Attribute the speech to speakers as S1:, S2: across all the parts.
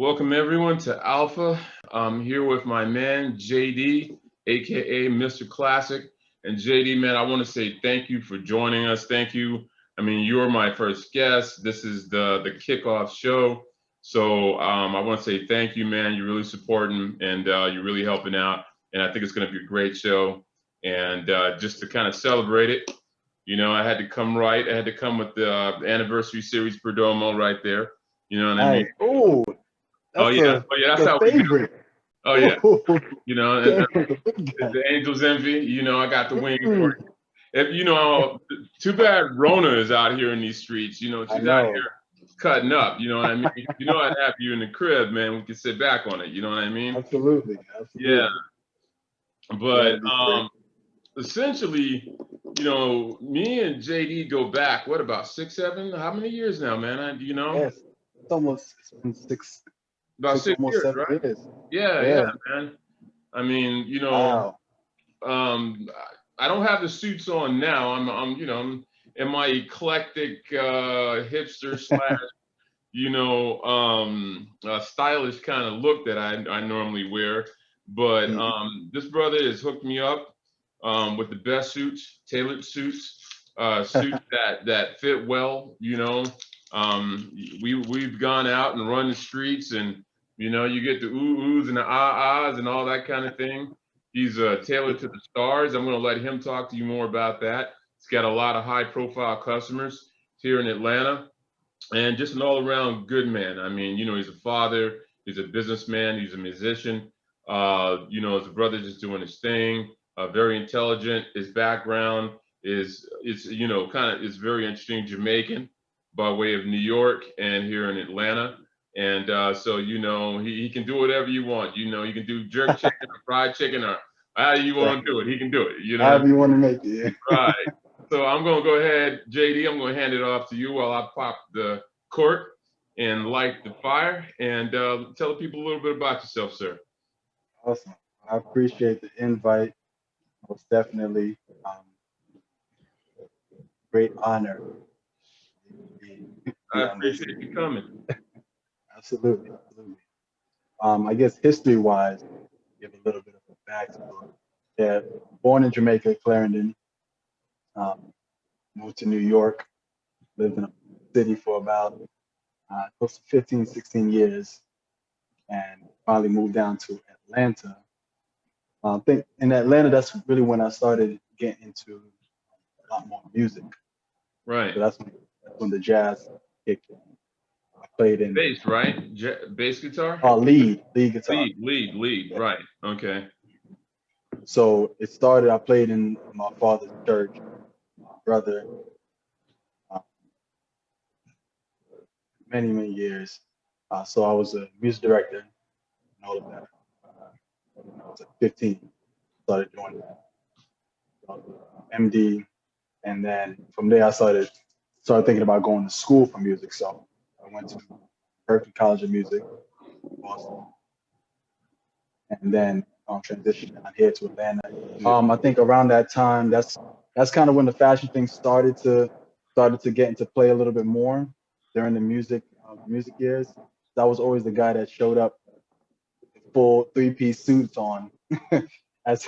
S1: Welcome everyone to Alpha. I'm here with my man JD, aka Mr. Classic. And JD, man, I want to say thank you for joining us. Thank you. I mean, you're my first guest. This is the kickoff show. So I want to say thank you, man. You're really supporting and you're really helping out. And I think it's going to be a great show. And just to kind of celebrate it, I had to come right. I had to come with the anniversary series Perdomo right there. You know what I mean?
S2: Nice. Oh,
S1: Oh
S2: that's
S1: yeah,
S2: a
S1: oh yeah, that's
S2: the
S1: how we do.
S2: favorite.
S1: Oh yeah,
S2: Oh,
S1: and
S2: came from the big guy.
S1: the Angels envy. I got the wing for
S2: Mm,
S1: it. Too bad Rona is out here in these streets.
S2: I
S1: She's out
S2: know.
S1: here cutting up. You know what I mean? I'd have you in the crib, man. We could sit back on it. You know what I mean?
S2: Absolutely,
S1: Yeah,
S2: absolutely.
S1: but
S2: That'd be great.
S1: essentially, me and JD go back. What about 6, 7? How many years now, man?
S2: Yes, it's been
S1: About six
S2: almost
S1: years,
S2: 7 years.
S1: yeah, yeah,
S2: Yeah.
S1: man. I mean,
S2: Wow.
S1: um, I don't have the suits on now. I'm in my eclectic hipster slash, stylish kind of look that I normally wear. But
S2: Mhm.
S1: this brother has hooked me up with the best suits, tailored suits, suits that fit well. We've gone out and run the streets, and you get the ooh oohs and the ah ahs and all that kind of thing. He's tailored to the stars. I'm going to let him talk to you more about that. He's got a lot of high profile customers here in Atlanta and just an all around good man. I mean, he's a father, he's a businessman, he's a musician. His brother just doing his thing. Very intelligent. His background is kind of is very interesting. Jamaican by way of New York and here in Atlanta. And so he can do whatever you want. You can do jerk chicken or fried chicken or how you want to
S2: Exactly.
S1: do it. He can do it. You know what I
S2: However
S1: mean?
S2: you want to make it.
S1: Right. So I'm going to go ahead, JD. I'm going to hand it off to you while I pop the cork and light the fire and tell the people a little bit about yourself, sir.
S2: Awesome. I appreciate the invite. Most definitely. Um, Great honor to be
S1: I
S2: on this.
S1: appreciate you coming.
S2: Absolutely, absolutely. I guess history-wise, give a little bit of a backstory. Yeah, born in Jamaica, Clarendon, um, moved to New York, lived in a city for about close to 15, 16 years, and finally moved down to Atlanta. I think in Atlanta, that's really when I started getting into a lot more music.
S1: Right.
S2: So that's when the jazz kicked in. I played in
S1: Bass, right? Bass guitar?
S2: lead guitar.
S1: Lead.
S2: Yeah.
S1: Right. Okay.
S2: So it started. I played in my father's church. My brother, uh, many years. So I was a music director and all of that. When I was like 15, started doing that. MD, and then from there I started thinking about going to school for music. So I went to Berkeley College of Music, Boston, and then transitioned down here to Atlanta. I think around that time, that's kind of when the fashion thing started to get into play a little bit more during the music years. I was always the guy that showed up full three-piece suits on as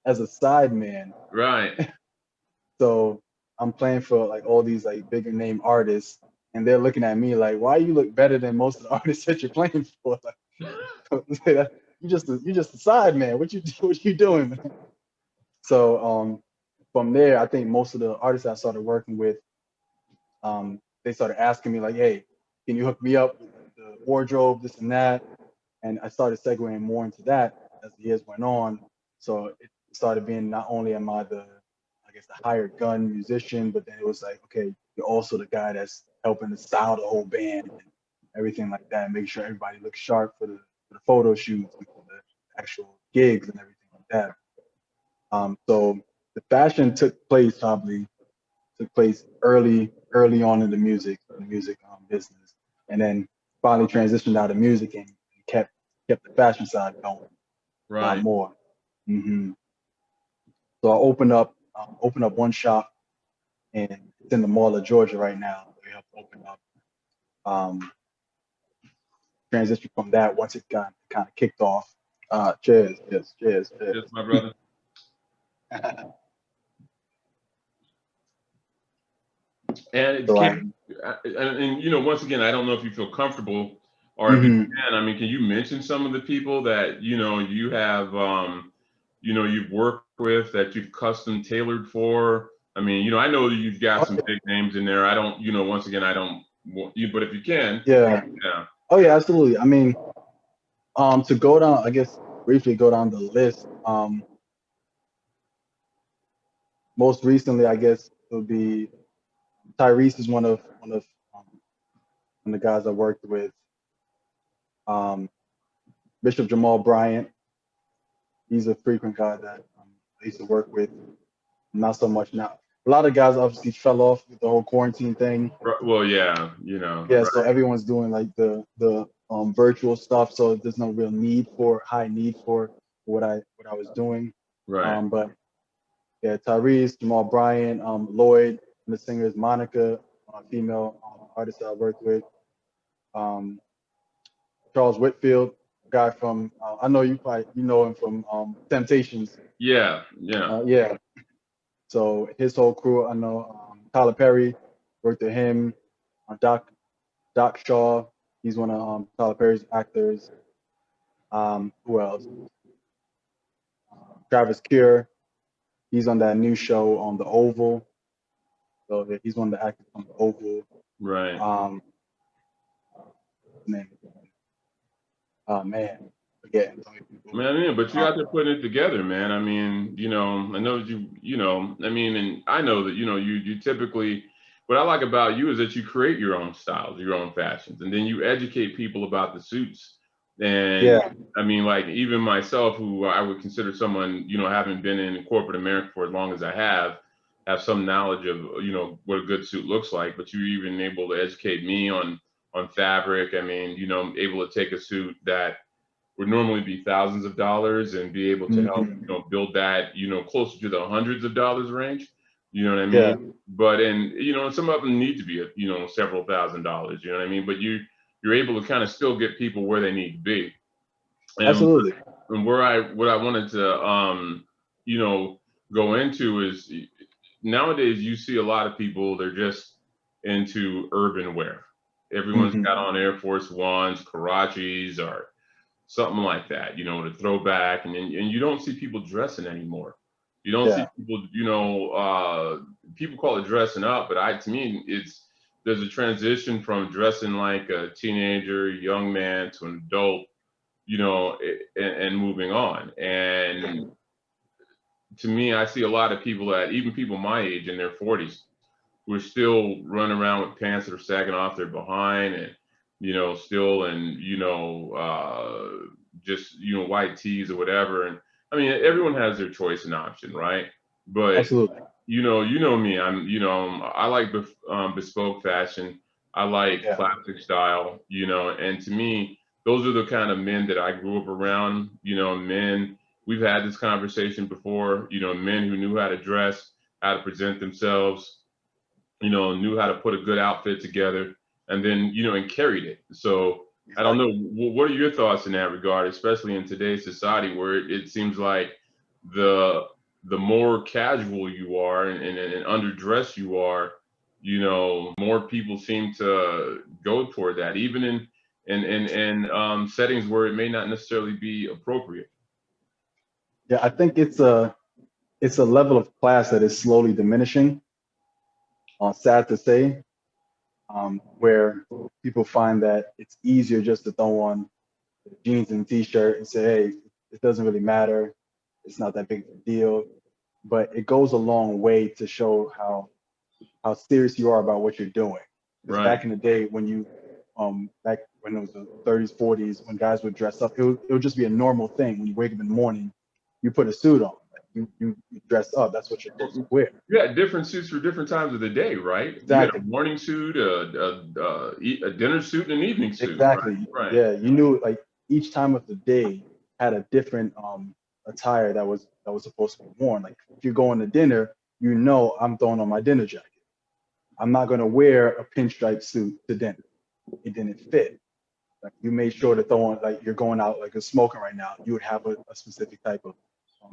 S2: as a side man.
S1: Right.
S2: So I'm playing for like all these like bigger name artists, and they're looking at me like, "Why you look better than most of the artists that you're playing for?" Like, you just a side man. What you doing, man? So from there, I think most of the artists I started working with, they started asking me like, "Hey, can you hook me up with the wardrobe, this and that?" And I started segueing more into that as the years went on. So it started being not only am I I guess the hired gun musician, but then it was like, okay, you're also the guy that's helping to style the whole band and everything like that, and make sure everybody looks sharp for the photo shoots and for the actual gigs and everything like that. So the fashion took place early on in the music business, and then finally transitioned out of music and kept the fashion side going a lot
S1: Right.
S2: more. hmm So I opened up one shop, and it's in the Mall of Georgia right now. We have opened up. Um, transition from that once it got kind of kicked off. Cheers, cheers, cheers,
S1: Yes,
S2: cheers.
S1: my brother. And
S2: So I,
S1: can and you know, once again, I don't know if you feel comfortable or if you
S2: mhm.
S1: can. I mean, can you mention some of the people that you know you have you've worked with that you've custom tailored for? I mean, you know, I know you've got
S2: Oh,
S1: some big names in there. I don't, you know, once again, I don't want you, but if you can,
S2: yeah.
S1: yeah,
S2: Oh yeah, absolutely. I mean, to go down, I guess briefly go down the list. Most recently, I guess it would be Tyrese is um, one of the guys I worked with. Um, Bishop Jamal Bryant, he's a frequent guy that I used to work with. Not so much now. A lot of guys obviously fell off with the whole quarantine thing.
S1: well, yeah, you know,
S2: Yeah, so everyone's doing like the virtual stuff. So there's no real high need for what I was doing.
S1: right,
S2: But yeah, Tyrese, Jamal Bryant, Lloyd, and the singer is Monica, female artist that I worked with. Um, Charles Whitfield, guy from I know you know him from Temptations.
S1: yeah, yeah,
S2: Yeah, so his whole crew. I know Tyler Perry worked with him. Doc Shaw, he's one of Tyler Perry's actors. Who else? Travis Kier, he's on that new show on the Oval. So yeah, he's one of the actors on the Oval.
S1: right.
S2: Um, name, man, forgetting so many people.
S1: Man, yeah, but you're
S2: Um,
S1: out there putting it together, man. I mean, you know, I know you know, I mean, and I know that, you know, you typically, what I like about you is that you create your own styles, your own fashions, and then you educate people about the suits. And
S2: yeah,
S1: I mean, like even myself, who I would consider someone, you know, having been in corporate America for as long as I have some knowledge of, you know, what a good suit looks like, but you're even able to educate me on fabric. I mean, you know, able to take a suit that would normally be thousands of dollars and be able to help,
S2: hmm
S1: you know, build that, you know, closer to the hundreds of dollars range. You know what I
S2: yeah,
S1: mean? But and you know, some of them need to be, you know, several thousand dollars. You know what I mean? But you're able to kind of still get people where they need to be. And
S2: absolutely.
S1: where I what I wanted to you know go into is nowadays you see a lot of people they're just into urban wear. Everyone's got
S2: Hmm
S1: on Air Force Ones, Karachis, or something like that, you know, to throw back. And you don't see people dressing anymore. You don't see
S2: Yeah.
S1: people, you know, people call it dressing up, but to me, there's a transition from dressing like a teenager, young man to an adult, you know, and moving on. And to me, I see a lot of people that even people my age in their 40s who are still running around with pants that are sagging off their behind and you know still and just you know white tees or whatever. And I mean everyone has their choice and option, right? But
S2: Absolutely.
S1: you know me, I'm you know I like bespoke fashion. I like
S2: Yeah.
S1: classic style, you know, and to me those are the kind of men that I grew up around. You know, men, we've had this conversation before, you know, men who knew how to dress, how to present themselves, you know, knew how to put a good outfit together, and then you know, and carried it. So I don't know,
S2: Exactly.
S1: what are your thoughts in that regard, especially in today's society where it seems like the the more casual you are and underdressed you are, you know, more people seem to go toward that, even in settings where it may not necessarily be appropriate.
S2: Yeah, I think it's a level of class that is slowly diminishing. Sad to say, where people find that it's easier just to throw on jeans and t-shirt and say, hey, it doesn't really matter. It's not that big of a deal. But it goes a long way to show how serious you are about what you're doing. Because
S1: Right.
S2: back in the day when back when it was the 30s, 40s, when guys would dress up, it would just be a normal thing. When you wake up in the morning, you put a suit on. Like you dress up. That's what you're supposed to wear.
S1: You had different suits for different times of the day, right? You had a
S2: Exactly.
S1: morning suit, a dinner suit, and an evening suit,
S2: Exactly.
S1: right? Right.
S2: Yeah. You knew like each time of the day had a different attire that was supposed to be worn. Like if you're going to dinner, you know I'm throwing on my dinner jacket. I'm not gonna wear a pinstripe suit to dinner. It didn't fit. Like you made sure to throw on, like you're going out like a smoking right now, you would have a specific type of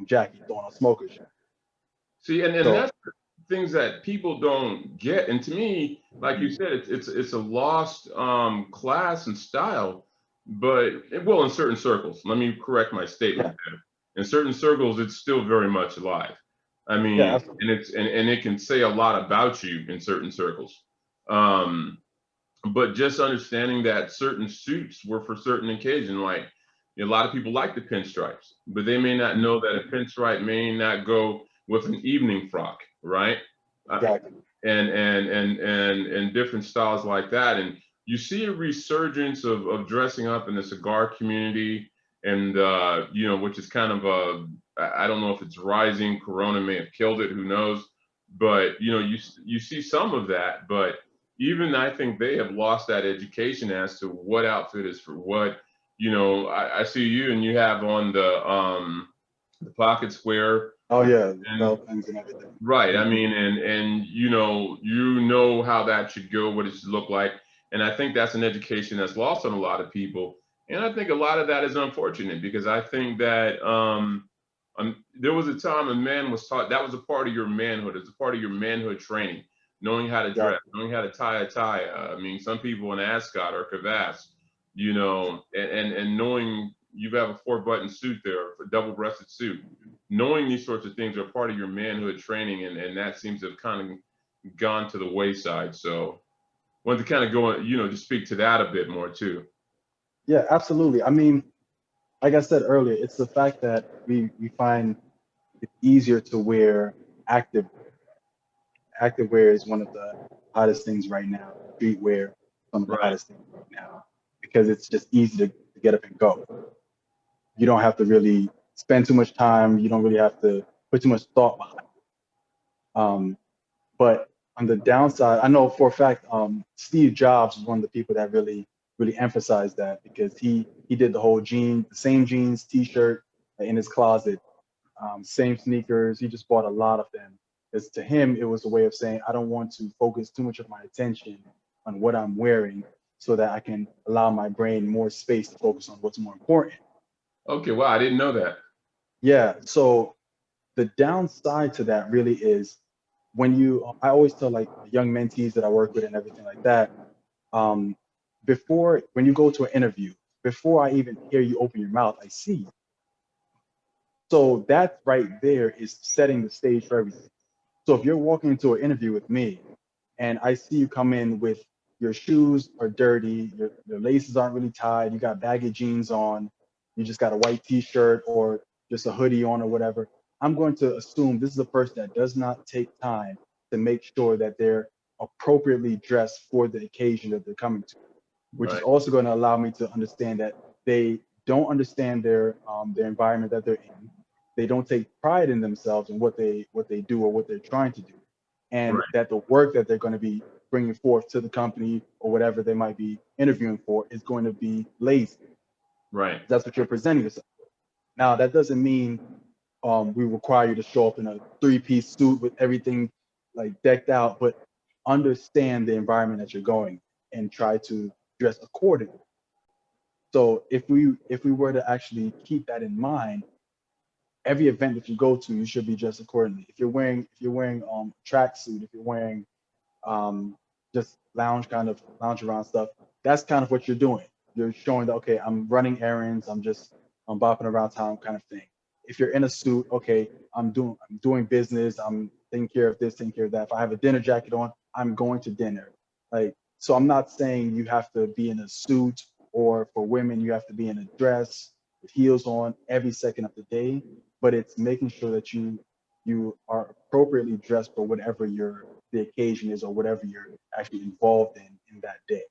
S2: jacket, throwing on smokers.
S1: See, and
S2: So
S1: that's the things that people don't get. And to me, like you said, it's a lost class and style. But well, in certain circles, let me correct my statement
S2: yeah,
S1: there. In certain circles, it's still very much alive. I
S2: yeah,
S1: mean,
S2: absolutely.
S1: and and it can say a lot about you in certain circles. Um, but just understanding that certain suits were for certain occasion, like a lot of people like the pinstripes, but they may not know that a pinstripe may not go with an evening frock, right? Uh,
S2: Exactly.
S1: and different styles like that. And you see a resurgence of dressing up in the cigar community, and which is kind of I don't know if it's rising. Corona may have killed it, who knows? But you see some of that, but even I think they have lost that education as to what outfit is for what. I see you and you have on the pocket square,
S2: Oh yeah, the
S1: and
S2: belt things and everything.
S1: right. I
S2: Hmm.
S1: mean, and you know how that should go, what it should look like. And I think that's an education that's lost on a lot of people. And I think a lot of that is unfortunate because I think that there was a time a man was taught that was a part of your manhood. It's a part of your manhood training, knowing how to dress,
S2: Exactly.
S1: knowing how to tie a tie. I mean, some people in ascot or crevasse, and knowing you have a four-button suit there, a double-breasted suit, knowing these sorts of things are part of your manhood training, and that seems to have kind of gone to the wayside. So wanted to kind of go, just speak to that a bit more too.
S2: Yeah, absolutely. I mean, like I said earlier, it's the fact that we find it easier to wear active. Activewear is one of the hottest things right now. Streetwear, some of the
S1: Right,
S2: hottest things right now, because it's just easy to get up and go. You don't have to really spend too much time. You don't really have to put too much thought behind it. But on the downside, I know for a fact, Steve Jobs was one of the people that really emphasized that because he did the whole the same jeans, t-shirt in his closet, same sneakers. He just bought a lot of them. Because to him, it was a way of saying, I don't want to focus too much of my attention on what I'm wearing so that I can allow my brain more space to focus on what's more important.
S1: okay, wow, I didn't know that.
S2: Yeah. So the downside to that really is when I always tell like young mentees that I work with and everything like that, um, when you go to an interview, before I even hear you open your mouth, I see you. So that right there is setting the stage for everything. So if you're walking into an interview with me and I see you come in with your shoes are dirty, your laces aren't really tied, you got baggy jeans on, you just got a white t-shirt or just a hoodie on or whatever, I'm going to assume this is a person that does not take time to make sure that they're appropriately dressed for the occasion that they're coming to, which is
S1: Right,
S2: also going to allow me to understand that they don't understand their environment that they're in. They don't take pride in themselves and what they do or what they're trying to do, and
S1: right,
S2: that the work that they're going to be bringing forth to the company or whatever they might be interviewing for is going to be lazy.
S1: right,
S2: That's what you're presenting yourself. Now that doesn't mean we require you to show up in a three-piece suit with everything like decked out, but understand the environment that you're going and try to dress accordingly. So if we were to actually keep that in mind, every event that you go to, you should be dressed accordingly. If you're wearing tracksuit, if you're wearing um, just lounge around stuff, that's kind of what you're doing. You're showing that okay, I'm running errands, I'm bopping around town kind of thing. If you're in a suit, okay, I'm doing business, I'm taking care of this, taking care of that. If I have a dinner jacket on, I'm going to dinner. Like, so I'm not saying you have to be in a suit, or for women you have to be in a dress with heels on every second of the day, but it's making sure that you are appropriately dressed for whatever the occasion is or whatever you're actually involved in that day.